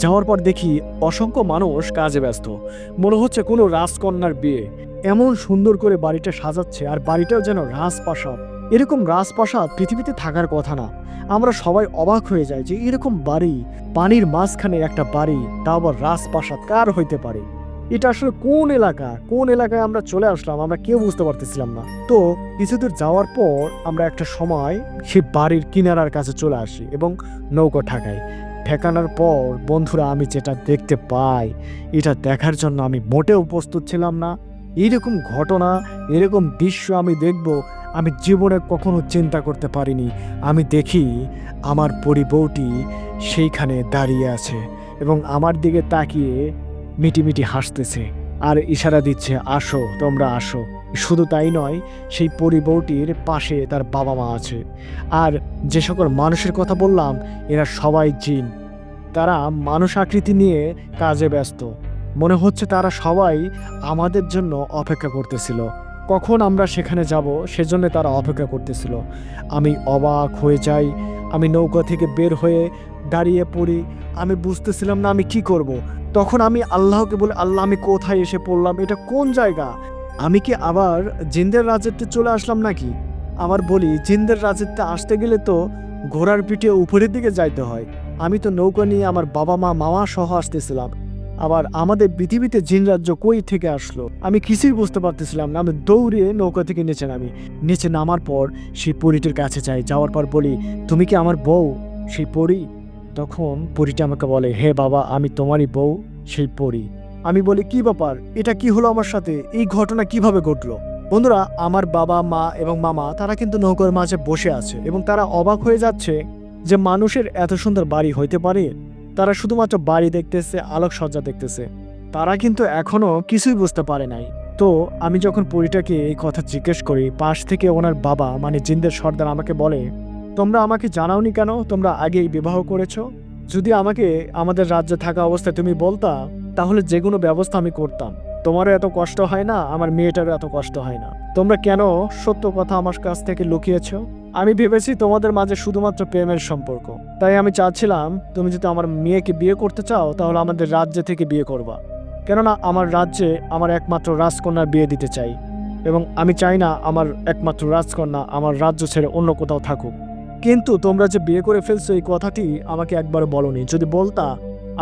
যাওয়ার পর দেখি অসংখ্য মানুষ কাজে ব্যস্ত, মনে হচ্ছে কোনো রাজকন্যার বিয়ে। এমন সুন্দর করে বাড়িটা সাজাচ্ছে, আর বাড়িটাও যেন রাজপ্রাসাদ। এরকম রাজপ্রাসাদ পৃথিবীতে থাকার কথা না। আমরা সবাই অবাক হয়ে যাই যে এরকম বাড়ি, পানির মাঝখানে একটা বাড়ি, তা আবার রাজপ্রাসাদ কার হইতে পারে। এটা আসলে কোন এলাকায় আমরা চলে আসলাম আমরা কেউ বুঝতে পারতেছিলাম না। তো কিছুদূর যাওয়ার পর আমরা একটা সময় সেই বাড়ির কিনারার কাছে চলে আসি এবং নৌকা ঠেকানোর পর বন্ধুরা, আমি যেটা দেখতে পাই, এটা দেখার জন্য আমি মোটেও প্রস্তুত ছিলাম না। এইরকম ঘটনা, এরকম দৃশ্য আমি দেখব আমি জীবনে কখনো চিন্তা করতে পারিনি। আমি দেখি আমার পরিবউটি সেইখানে দাঁড়িয়ে আছে এবং আমার দিকে তাকিয়ে মিটিমিটি হাসতেছে আর ইশারা দিচ্ছে, আসো তোমরা আসো। শুধু তাই নয়, সেই পরিবউটির পাশে তার বাবা মা আছে। আর যে সকল মানুষের কথা বললাম, এরা সবাই জিন। তারা মানুষ আকৃতি নিয়ে কাজে ব্যস্ত। মনে হচ্ছে তারা সবাই আমাদের জন্য অপেক্ষা করতেছিল, কখন আমরা সেখানে যাব সেজন্য তারা অপেক্ষা করতেছিল। আমি অবাক হয়ে যাই। আমি নৌকা থেকে বের হয়ে দাঁড়িয়ে পড়ি। আমি বুঝতেছিলাম না আমি কি করব। তখন আমি আল্লাহকে বলি, আল্লাহ আমি কোথায় এসে পড়লাম, এটা কোন জায়গা? আমি কি আবার জিনদের রাজ্যে চলে আসলাম নাকি? আবার বলি, জিনদের রাজ্যে আসতে গেলে তো ঘোড়ার পিঠে উপরের দিকে যাইতে হয়। আমি তো নৌকা নিয়ে আমার বাবা মা মামা সহ আসতেছিলাম, আবার আমাদের পৃথিবীতে জিন রাজ্য কই থেকে আসলো আমি কিছুই বুঝতে পারতেছিলাম না। আমি দৌড়ে নৌকা থেকে নিচে নামার পর সেই পরীটির কাছে যাওয়ার পর বলি, তুমি কি আমার বউ? সেই পরী। তখন পরীটি আমাকে বলে, হে বাবা, আমি তোমারই বউ, সেই পরী। আমি বলি, কি ব্যাপার, এটা কি হলো আমার সাথে, এই ঘটনা কিভাবে ঘটলো? বন্ধুরা, আমার বাবা মা এবং মামা তারা কিন্তু নৌকার মাঝে বসে আছে এবং তারা অবাক হয়ে যাচ্ছে যে মানুষের এত সুন্দর বাড়ি হইতে পারে। তারা শুধুমাত্র বাড়ি দেখতেছে, আলোকসজ্জা দেখতেছে, তারা কিন্তু এখনো কিছুই বুঝতে পারে নাই। তো আমি যখন পরীটাকে এই কথা জিজ্ঞেস করি, পাশ থেকে ওনার বাবা মানে জিনদের সর্দার আমাকে বলে, তোমরা আমাকে জানাওনি কেন? তোমরা আগেই বিবাহ করেছো। যদি আমাকে আমাদের রাজ্যে থাকা অবস্থায় তুমি বলতা, তাহলে যে কোনো ব্যবস্থা আমি করতাম। তোমারও এত কষ্ট হয় না, আমার মেয়েটারও এত কষ্ট হয় না। তোমরা কেন সত্য কথা আমার কাছ থেকে লুকিয়েছো? আমি ভেবেছি তোমাদের মাঝে শুধুমাত্র প্রেমের সম্পর্ক। তাই আমি চাচ্ছিলাম তুমি যদি আমার মেয়েকে বিয়ে করতে চাও তাহলে আমাদের রাজ্য থেকে বিয়ে করবা। কেননা আমার রাজ্যে আমার একমাত্র রাজকন্যার বিয়ে দিতে চাই এবং আমি চাই না আমার একমাত্র রাজকন্যা আমার রাজ্য ছেড়ে অন্য কোথাও থাকুক। কিন্তু তোমরা যে বিয়ে করে ফেলছো এই কথাটি আমাকে একবারও বলনি। যদি বলতা,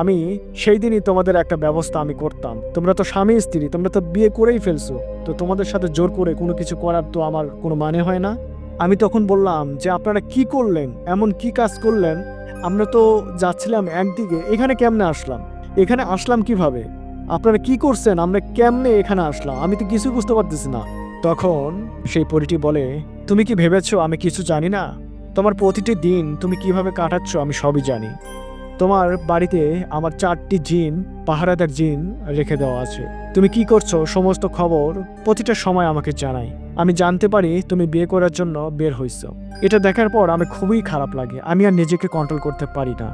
আমি সেই দিনই তোমাদের একটা ব্যবস্থা আমি করতাম। তোমরা তো স্বামী স্ত্রী, তোমরা তো বিয়ে করেই ফেলছো, তো তোমাদের সাথে জোর করে কোনো কিছু করার তো আমার কোনো মানে হয় না। আমি তখন বললাম যে আপনারা কি করলেন, এমন কি কাজ করলেন? আমরা তো যাচ্ছিলাম একদিকে, এখানে কেমনে আসলাম? এখানে আসলাম কিভাবে? আপনারা কি করছেন? আমরা কেমনে এখানে আসলাম? আমি তো কিছু বুঝতে পারতেছি না। তখন সেই পরীটি বলে, তুমি কি ভেবেছো আমি কিছু জানি না? তোমার প্রতিটি দিন তুমি কিভাবে কাটাচ্ছ আমি সবই জানি। তোমার বাড়িতে আমার 4টি জিন, পাহারাদার জিন রেখে দেওয়া আছে। তুমি কি করছো সমস্ত খবর প্রতিটা সময় আমাকে জানাই। আমি জানতে পারি তুমি বিয়ে করার জন্য বের হইছো। এটা দেখার পর আমি খুবই খারাপ লাগে। আমি আর নিজেকে কন্ট্রোল করতে পারি না।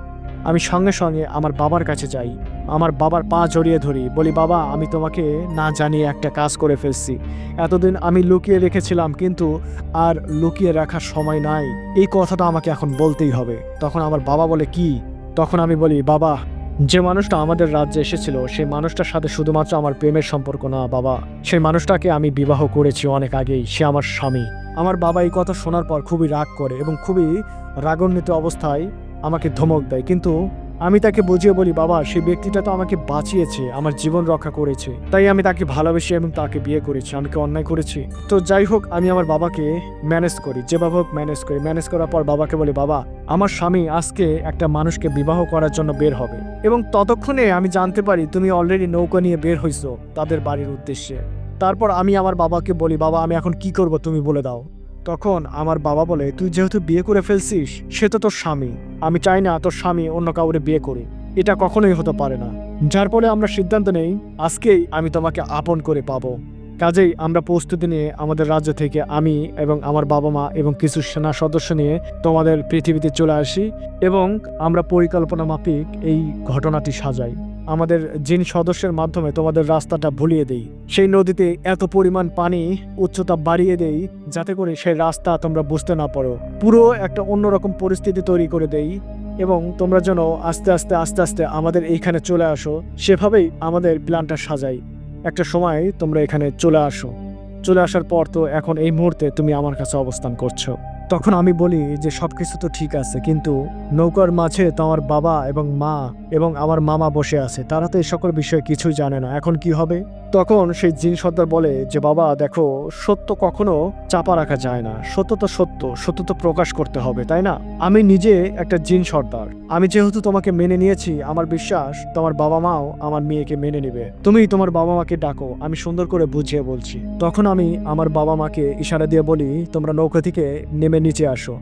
আমি সঙ্গে সঙ্গে আমার বাবার কাছে যাই, আমার বাবার পা জড়িয়ে ধরি, বলি, বাবা, আমি তোমাকে না জানিয়ে একটা কাজ করে ফেলছি। এতদিন আমি লুকিয়ে রেখেছিলাম, কিন্তু আর লুকিয়ে রাখার সময় নাই। এই কথাটা আমাকে এখন বলতেই হবে। তখন আমার বাবা বলে, কি? তখন আমি বলি, বাবা, যে মানুষটা আমাদের রাজ্যে এসেছিল সেই মানুষটার সাথে শুধুমাত্র আমার প্রেমের সম্পর্ক না বাবা, সেই মানুষটাকে আমি বিবাহ করেছি অনেক আগেই, সে আমার স্বামী। আমার বাবা এই কথা শোনার পর খুবই রাগ করে এবং খুবই রাগান্বিত অবস্থায় আমাকে ধমক দেয়। কিন্তু আমি তাকে বুঝিয়ে বলি, বাবা, সেই ব্যক্তিটা তো আমাকে বাঁচিয়েছে, আমার জীবন রক্ষা করেছে, তাই আমি তাকে ভালোবেসে এবং তাকে বিয়ে করেছি। আমি কি অন্যায় করেছি? তো যাই হোক, আমি আমার বাবাকে ম্যানেজ করি, যেভাবে হোক ম্যানেজ করার পর বাবাকে বলি, বাবা, আমার স্বামী আজকে একটা মানুষকে বিবাহ করার জন্য বের হবে এবং ততক্ষণে আমি জানতে পারি তুমি অলরেডি নৌকা নিয়ে বের হইছো তাদের বাড়ির উদ্দেশ্যে। তারপর আমি আমার বাবাকে বলি, বাবা, আমি এখন কি করব তুমি বলে দাও। তখন আমার বাবা বলে, তুই যেহেতু বিয়ে করে ফেলছিস, সে তো তোর স্বামী। আমি চাই না তোর স্বামী অন্য কাউরে বিয়ে করে, এটা কখনোই হতে পারে না। যার ফলে আমরা সিদ্ধান্ত নেই আজকেই আমি তোমাকে আপন করে পাবো। কাজেই আমরা প্রস্তুতি নিয়ে আমাদের রাজ্য থেকে আমি এবং আমার বাবা মা এবং কিছু সেনা সদস্য নিয়ে তোমাদের পৃথিবীতে চলে আসি এবং আমরা পরিকল্পনা মাফিক এই ঘটনাটি সাজাই। আমাদের জিন সদস্যের মাধ্যমে তোমাদের রাস্তাটা ভুলিয়ে দেই। সেই নদীতে এত পরিমাণ পানি, উচ্চতা বাড়িয়ে দেই যাতে করে সেই রাস্তা তোমরা বুঝতে না পারো। পুরো একটা অন্যরকম পরিস্থিতি তৈরি করে দেই এবং তোমরা যেন আস্তে আস্তে আমাদের এইখানে চলে আসো। সেভাবেই আমাদের প্ল্যানটা সাজাই। একটা সময় তোমরা এখানে চলে আসো। চলে আসার পর তো এখন এই মুহূর্তে তুমি আমার কাছে অবস্থান করছো। তখন আমি বলি যে সবকিছু তো ঠিক আছে, কিন্তু নৌকার মাঝে তো আমার বাবা এবং মা এবং আমার মামা বসে আছে, তারা তো এই সকল বিষয়ে কিছুই জানে না, এখন কি হবে? তখন সেই জিন সর্দার বলে যে বাবা দেখো, সত্য কখনো চাপা রাখা যায় না, সত্য তো সত্য, সত্য তো প্রকাশ করতে হবে, তাই না? আমি নিজে একটা জিন সর্দার, আমি যেহেতু তোমাকে মেনে নিয়েছি, আমার বিশ্বাস তোমার বাবা মাও আমার মেয়েকে মেনে নেবে। তুমি তোমার বাবা মাকে ডাকো, আমি সুন্দর করে বুঝিয়ে বলছি। তখন আমি আমার বাবা মাকে ইশারা দিয়ে বলি তোমরা নৌকা থেকে নেমে নিচে আসো।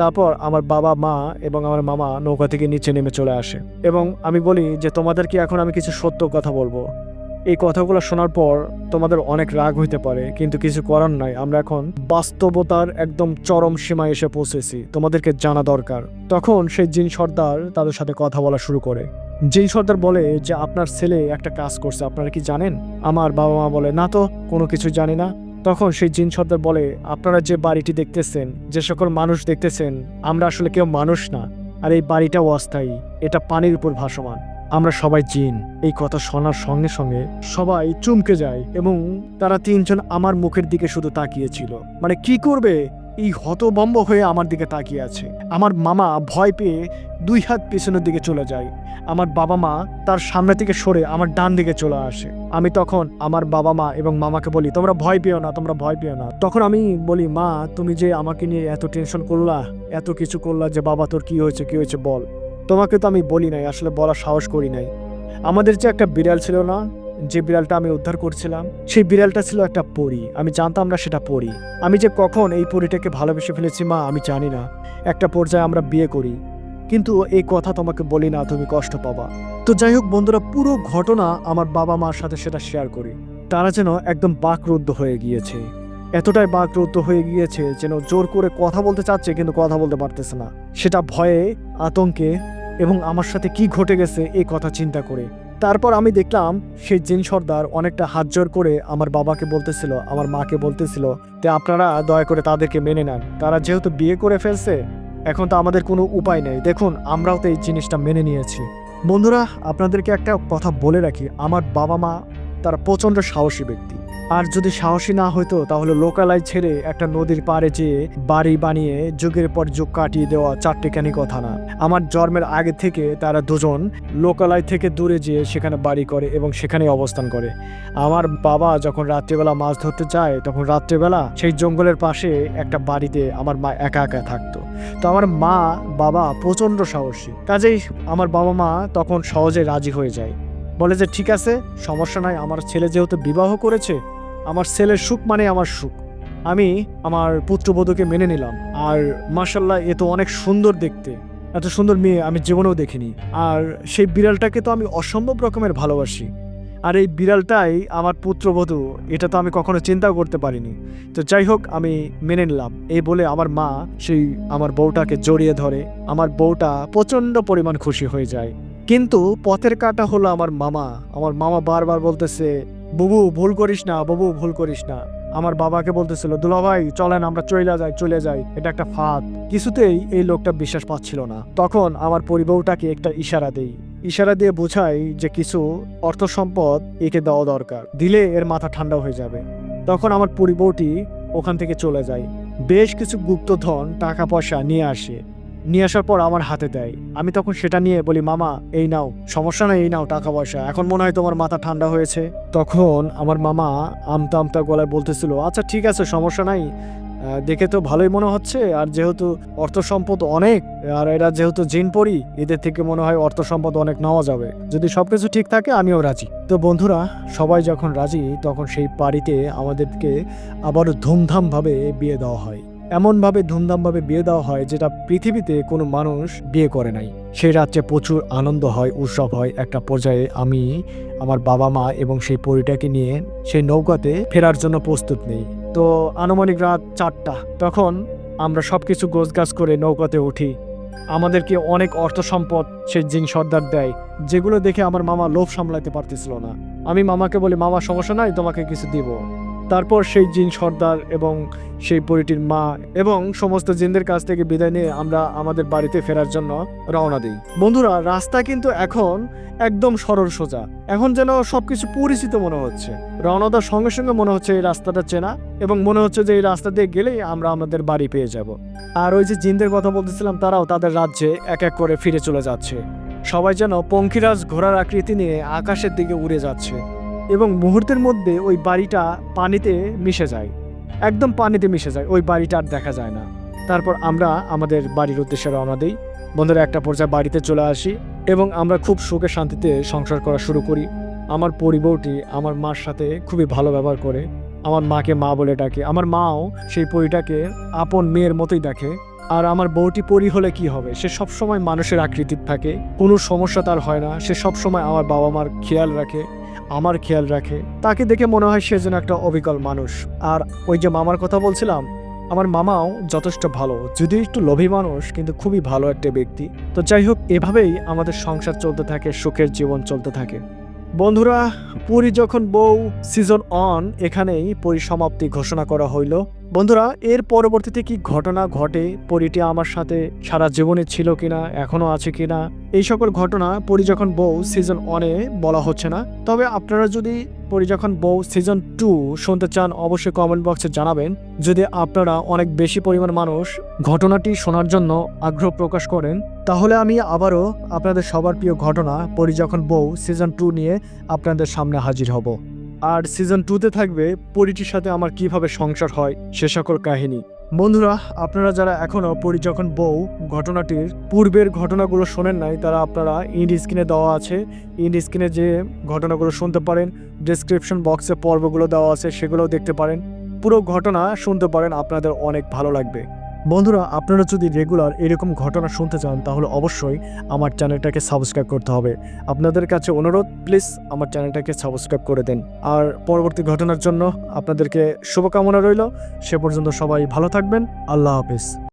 তারপর আমার বাবা মা এবং আমার মামা নৌকা থেকে নিচে নেমে চলে আসে এবং আমি বলি যে তোমাদেরকে এখন আমি কিছু সত্য কথা বলবো। এই কথাগুলো শোনার পর তোমাদের অনেক রাগ হইতে পারে, কিন্তু কিছু করার নাই, আমরা এখন বাস্তবতার একদম চরম সীমায় এসে পৌঁছেছি, তোমাদেরকে জানা দরকার। তখন সেই জিন সর্দার তাদের সাথে কথা বলা শুরু করে। জিন সর্দার বলে যে আপনার ছেলে একটা কাজ করছে, আপনারা কি জানেন? আমার বাবা মা বলে না তো, কোনো কিছু জানি না। তখন সেই জিন সর্দার বলে আপনারা যে বাড়িটি দেখতেছেন, যে সকল মানুষ দেখতেছেন, আমরা আসলে কেউ মানুষ না, আর এই বাড়িটাও অস্থায়ী, এটা পানির উপর ভাসমান, আমরা সবাই জিন। এই কথা শোনার সঙ্গে সঙ্গে সবাই চমকে যায় এবং তারা তিনজন আমার মুখের দিকে শুধু তাকিয়েছিল, মানে কি করবে এই হতভম্ব হয়ে আমার দিকে তাকিয়ে আছে। আমার মামা ভয় পেয়ে 2 হাত পিছনের দিকে চলে যায়, আমার বাবা মা তার সামনে থেকে সরে আমার ডান দিকে চলে আসে। আমি তখন আমার বাবা মা এবং মামাকে বলি তোমরা ভয় পেও না, তোমরা ভয় পেও না। তখন আমি বলি মা, তুমি যে আমাকে নিয়ে এত টেনশন করলা, এত কিছু করলা, যে বাবা তোর কি হয়েছে বল। তোমাকে তো আমি বলি নাই, আসলে বলার সাহস করি নাই। আমাদের যে একটা বিড়াল ছিল না, যে বিড়ালটা আমি উদ্ধার করছিলাম, সেই বিড়ালটা ছিল একটা পরী, আমি জানতাম না সেটা পরী। আমি যে কখন এই পরীটাকে ভালোবেসে ফেলেছি মা, আমি জানি না। একটা পর্যায়ে আমরা বিয়ে করি, কিন্তু এই কথা তোমাকে বলি না, তুমি কষ্ট পাবা। তো যাই হোক বন্ধুরা, পুরো ঘটনা আমার বাবা মার সাথে সেটা শেয়ার করি। তারা যেন একদম বাকরুদ্ধ হয়ে গিয়েছে, এতটাই বাকরুদ্ধ হয়ে গিয়েছে যেন জোর করে কথা বলতে চাচ্ছে কিন্তু কথা বলতে পারতেছে না, সেটা ভয়ে, আতঙ্কে এবং আমার সাথে কি ঘটে গেছে এই কথা চিন্তা করে। তারপর আমি দেখলাম সেই জিন সর্দার অনেকটা হাত জোর করে আমার বাবাকে বলতেছিল, আমার মাকে বলতেছিল যে আপনারা দয়া করে তাদেরকে মেনে নেন, তারা যেহেতু বিয়ে করে ফেলছে, এখন তো আমাদের কোনো উপায় নেই, দেখুন আমরাও তো এই জিনিসটা মেনে নিয়েছি। বন্ধুরা, আপনাদেরকে একটা কথা বলে রাখি, আমার বাবা মা তারা প্রচণ্ড সাহসী ব্যক্তি, আর যদি সাহসী না হইতো তাহলে লোকালয় ছেড়ে একটা নদীর পাড়ে যেয়ে বাড়ি বানিয়ে যুগের পর যুগ কাটিয়ে দেওয়া চারটেখানি কথা না। আমার জন্মের আগে থেকে তারা দুজন লোকালয় থেকে দূরে যেয়ে সেখানে বাড়ি করে এবং সেখানে অবস্থান করে। আমার বাবা যখন রাত্রিবেলা মাছ ধরতে যায়, তখন রাত্রিবেলা সেই জঙ্গলের পাশে একটা বাড়িতে আমার মা একা একা থাকতো। তো আমার মা বাবা প্রচণ্ড সাহসী, কাজেই আমার বাবা মা তখন সহজে রাজি হয়ে যায়, বলে যে ঠিক আছে, সমস্যা নাই, আমার ছেলে যেহেতু বিবাহ করেছে, আমার ছেলের সুখ মানে আমার সুখ, আমি আমার পুত্রবধূকে মেনে নিলাম। আর মাশাল্লাহ, এ তো অনেক সুন্দর দেখতে, এত সুন্দর মেয়ে আমি জীবনেও দেখিনি। আর সেই বিড়ালটাকে তো আমি অসম্ভব রকমের ভালোবাসি, আর এই বিড়ালটাই আমার পুত্রবধূ, এটা তো আমি কখনো চিন্তাও করতে পারিনি। তো যাই হোক, আমি মেনে নিলাম। এই বলে আমার মা সেই আমার বউটাকে জড়িয়ে ধরে, আমার বউটা প্রচণ্ড পরিমাণ খুশি হয়ে যায়। কিন্তু পথের কাঁটা হলো আমার মামা। আমার মামা বারবার বলতেছে বুবু ভুল করিস না, বাবু ভুল করিস না। আমার বাবাকে বলতেছিল দুলাভাই চলেন আমরা চলে যাই, এটা একটা ফাঁদ। কিছুতেই এই লোকটা বিশ্বাস পাচ্ছিল না। তখন আমার পরিবউটাকে একটা ইশারা দিয়ে বোঝাই যে কিছু অর্থ সম্পদ একে দেওয়া দরকার, দিলে এর মাথা ঠান্ডা হয়ে যাবে। তখন আমার পরিবউটি ওখান থেকে চলে যায়, বেশ কিছু গুপ্তধন টাকা পয়সা নিয়ে আসার পর আমার হাতে দেয়। আমি তখন সেটা নিয়ে বলি মামা এই নাও, সমস্যা নাই, এই নাও টাকা পয়সা, এখন মনে হয় তোমার মাথা ঠান্ডা হয়েছে। তখন আমার মামা আমতা আমতা গলায় বলতেছিল আচ্ছা ঠিক আছে, সমস্যা নাই, দেখে তো ভালোই মনে হচ্ছে, আর যেহেতু অর্থ সম্পদ অনেক, আর এরা যেহেতু জিন পড়ি, এদের থেকে মনে হয় অর্থ সম্পদ অনেক নেওয়া যাবে, যদি সবকিছু ঠিক থাকে আমিও রাজি। তো বন্ধুরা, সবাই যখন রাজি, তখন সেই বাড়িতে আমাদেরকে আবারও ধুমধামভাবে বিয়ে দেওয়া হয়। এমনভাবে ধুমধামভাবে বিয়ে দেওয়া হয় যেটা পৃথিবীতে কোনো মানুষ বিয়ে করে নাই। সেই রাত্রে প্রচুর আনন্দ হয়, উৎসব হয়। একটা পর্যায়ে আমি আমার বাবা মা এবং সেই পরিটাকে নিয়ে সেই নৌকাতে ফেরার জন্য প্রস্তুত নেই। তো আনুমানিক রাত 4টা, তখন আমরা সবকিছু গোছগাছ করে নৌকাতে উঠি। আমাদেরকে অনেক অর্থ সম্পদ সেই জিন সর্দার দেয়, যেগুলো দেখে আমার মামা লোভ সামলাতে পারতেছিল না। আমি মামাকে বলি মামা সমস্যা নাই, তোমাকে কিছু দিব। তারপর সেই জিন সর্দার এবং সেই পরীটির মা এবং সমস্ত জিনদের কাছ থেকে বিদায় নিয়ে আমরা আমাদের বাড়িতে ফেরার জন্য রওনা দিই। বন্ধুরা, রাস্তা কিন্তু এখন একদম সরল সোজা, এখন যেন সবকিছু পরিচিত মনে হচ্ছে। রওনা দেওয়ার সঙ্গে সঙ্গে মনে হচ্ছে এই রাস্তাটা চেনা এবং মনে হচ্ছে যে এই রাস্তা দিয়ে গেলেই আমরা আমাদের বাড়ি পেয়ে যাব। আর ওই যে জিনদের কথা বলতেছিলাম, তারাও তাদের রাজ্যে এক এক করে ফিরে চলে যাচ্ছে। সবাই যেন পঙ্খিরাজ ঘোড়ার আকৃতি নিয়ে আকাশের দিকে উড়ে যাচ্ছে এবং মুহূর্তের মধ্যে ওই বাড়িটা পানিতে মিশে যায়, একদম পানিতে মিশে যায়, ওই বাড়িটা আর দেখা যায় না। তারপর আমরা আমাদের বাড়ির উদ্দেশ্যে রওনা দিই। বন্ধুরা, একটা পর্যায়ে বাড়িতে চলে আসি এবং আমরা খুব সুখে শান্তিতে সংসার করা শুরু করি। আমার পরিবর্তী আমার মার সাথে খুবই ভালো ব্যবহার করে, আমার মাকে মা বলে ডাকে, আমার মাও সেই পরিটাকে আপন মেয়ের মতোই দেখে। আর আমার বউটি পরি হলে কি হবে, সে সবসময় মানুষের আকৃতির থাকে, কোনো সমস্যা তার হয় না, সে সবসময় আমার বাবা মার খেয়াল রাখে, আমার খেয়াল রাখে। তাকে দেখে মনে হয় সে যেন একটা অবিকল মানুষ। আর ওই যে মামার কথা বলছিলাম, আমার মামাও যথেষ্ট ভালো, যদিও একটু লোভী মানুষ, কিন্তু খুবই ভালো একটা ব্যক্তি। তো যাই হোক, এভাবেই আমাদের সংসার চলতে থাকে, সুখের জীবন চলতে থাকে। বন্ধুরা, পরি যখন বউ সিজন অন এখানেই পরিসমাপ্তি ঘোষণা করা হইল। বন্ধুরা, এর পরবর্তীতে কি ঘটনা ঘটে, পরিটি আমার সাথে সারা জীবনে ছিল কিনা, এখনো আছে কিনা, এই সকল ঘটনা পরি যখন বউ সিজন 1-এ বলা হচ্ছে না। তবে আপনারা যদি পরি যখন বউ সিজন 2 শুনতে চান, অবশ্যই কমেন্ট বক্সে জানাবেন। যদি আপনারা অনেক বেশি পরিমাণ মানুষ ঘটনাটি শোনার জন্য আগ্রহ প্রকাশ করেন, তাহলে আমি আবারও আপনাদের সবার প্রিয় ঘটনা পরি যখন বউ সিজন 2 নিয়ে আপনাদের সামনে হাজির হব। আর সিজন 2-তে থাকবে পরিটির সাথে আমার কিভাবে সংসার হয় সে সকল কাহিনী। বন্ধুরা, আপনারা যারা এখনো পরি যখন বউ ঘটনাটির পূর্বের ঘটনাগুলো শোনেন নাই, তারা আপনারা ইন্ড স্ক্রিনে দেওয়া আছে, ইন্ড স্ক্রিনে যে ঘটনাগুলো শুনতে পারেন, ডেসক্রিপশন বক্সে পর্বগুলো দেওয়া আছে, সেগুলোও দেখতে পারেন, পুরো ঘটনা শুনতে পারেন, আপনাদের অনেক ভালো লাগবে। বন্ধুরা, আপনারা যদি রেগুলার এরকম ঘটনা শুনতে চান, তাহলে অবশ্যই আমার চ্যানেলটাকে সাবস্ক্রাইব করতে হবে। আপনাদের কাছে অনুরোধ, প্লিজ আমার চ্যানেলটাকে সাবস্ক্রাইব করে দেন। আর পরবর্তী ঘটনার জন্য আপনাদেরকে শুভকামনা রইল। সে পর্যন্ত সবাই ভালো থাকবেন। আল্লাহ হাফেজ।